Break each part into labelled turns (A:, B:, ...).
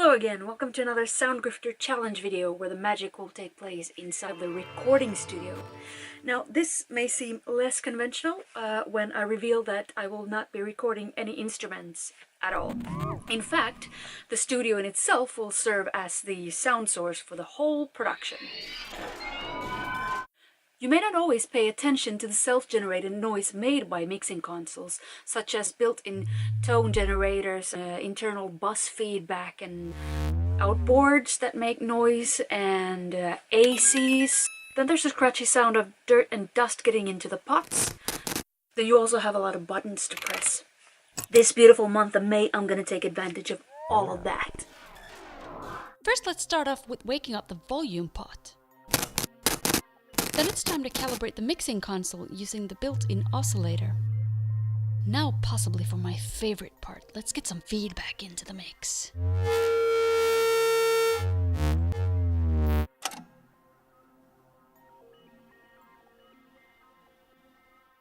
A: Hello again, welcome to another Soundgrifter challenge video where the magic will take place inside the recording studio. Now this may seem less conventional when I reveal that I will not be recording any instruments at all. In fact, the studio in itself will serve as the sound source for the whole production. You may not always pay attention to the self-generated noise made by mixing consoles, such as built-in tone generators, internal bus feedback, and outboards that make noise, and ACs. Then there's the scratchy sound of dirt and dust getting into the pots. Then you also have a lot of buttons to press. This beautiful month of May, I'm gonna take advantage of all of that.
B: First, let's start off with waking up the volume pot. Then it's time to calibrate the mixing console using the built-in oscillator. Now, possibly for my favorite part, let's get some feedback into the mix.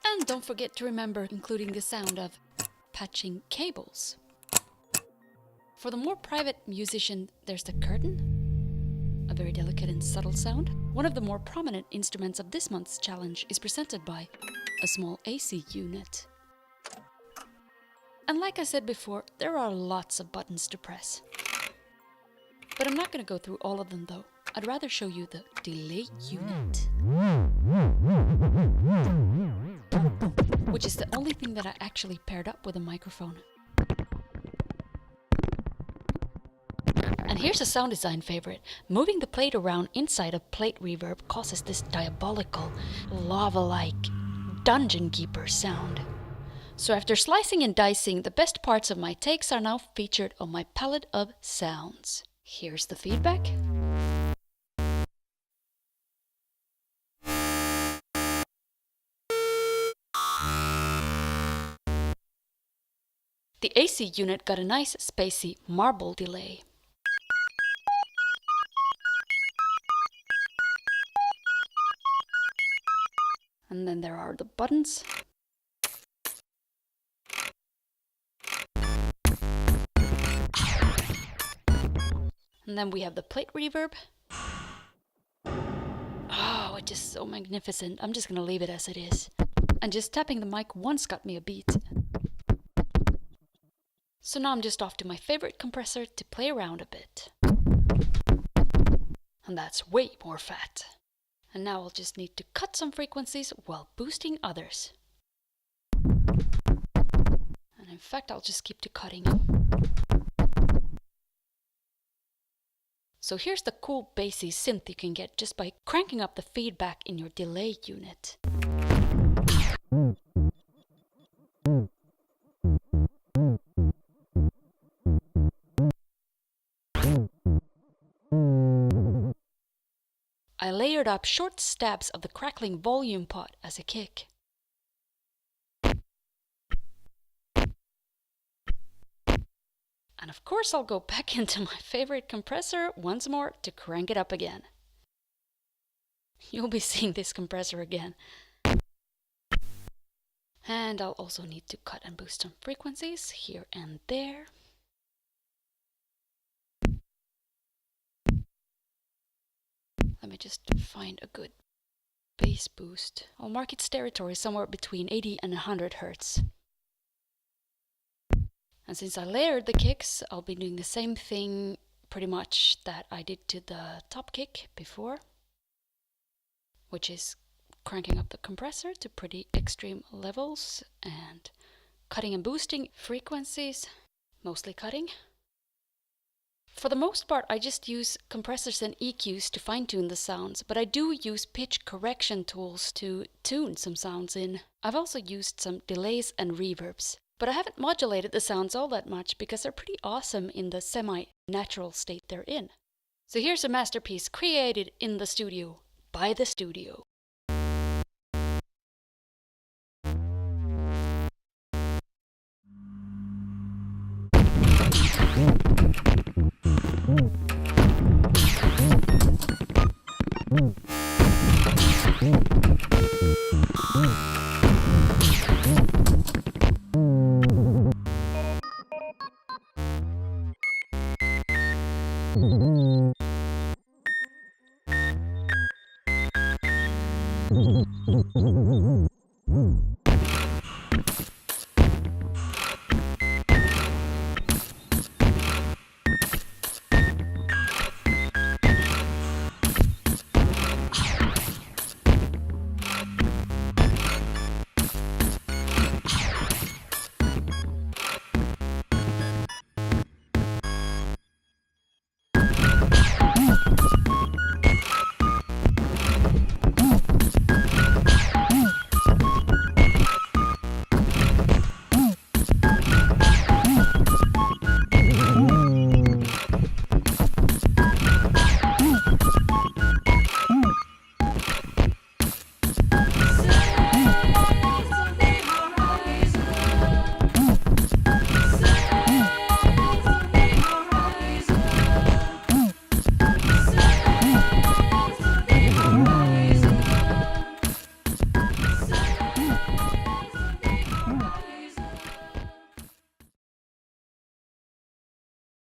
B: And don't forget to remember including the sound of patching cables. For the more private musician, there's the curtain. A very delicate and subtle sound. One of the more prominent instruments of this month's challenge is presented by a small AC unit. And like I said before, there are lots of buttons to press. But I'm not going to go through all of them though. I'd rather show you the delay unit, which is the only thing that I actually paired up with a microphone. And here's a sound design favorite. Moving the plate around inside a plate reverb causes this diabolical, lava-like dungeon keeper sound. So after slicing and dicing, the best parts of my takes are now featured on my palette of sounds. Here's the feedback. The AC unit got a nice spacey marble delay. And then there are the buttons. And then we have the plate reverb. Oh, it's just so magnificent. I'm just gonna leave it as it is. And just tapping the mic once got me a beat. So now I'm just off to my favorite compressor to play around a bit. And that's way more fat. And now I'll just need to cut some frequencies while boosting others. And in fact, I'll just keep to cutting. So here's the cool bassy synth you can get just by cranking up the feedback in your delay unit. I layered up short stabs of the crackling volume pot as a kick. And of course I'll go back into my favorite compressor once more to crank it up again. You'll be seeing this compressor again. And I'll also need to cut and boost some frequencies here and there. Let me just find a good bass boost. I'll mark its territory somewhere between 80 and 100 Hz. And since I layered the kicks, I'll be doing the same thing pretty much that I did to the top kick before, which is cranking up the compressor to pretty extreme levels and cutting and boosting frequencies, mostly cutting. For the most part, I just use compressors and EQs to fine-tune the sounds, but I do use pitch correction tools to tune some sounds in. I've also used some delays and reverbs, but I haven't modulated the sounds all that much because they're pretty awesome in the semi-natural state they're in. So here's a masterpiece created in the studio, by the studio.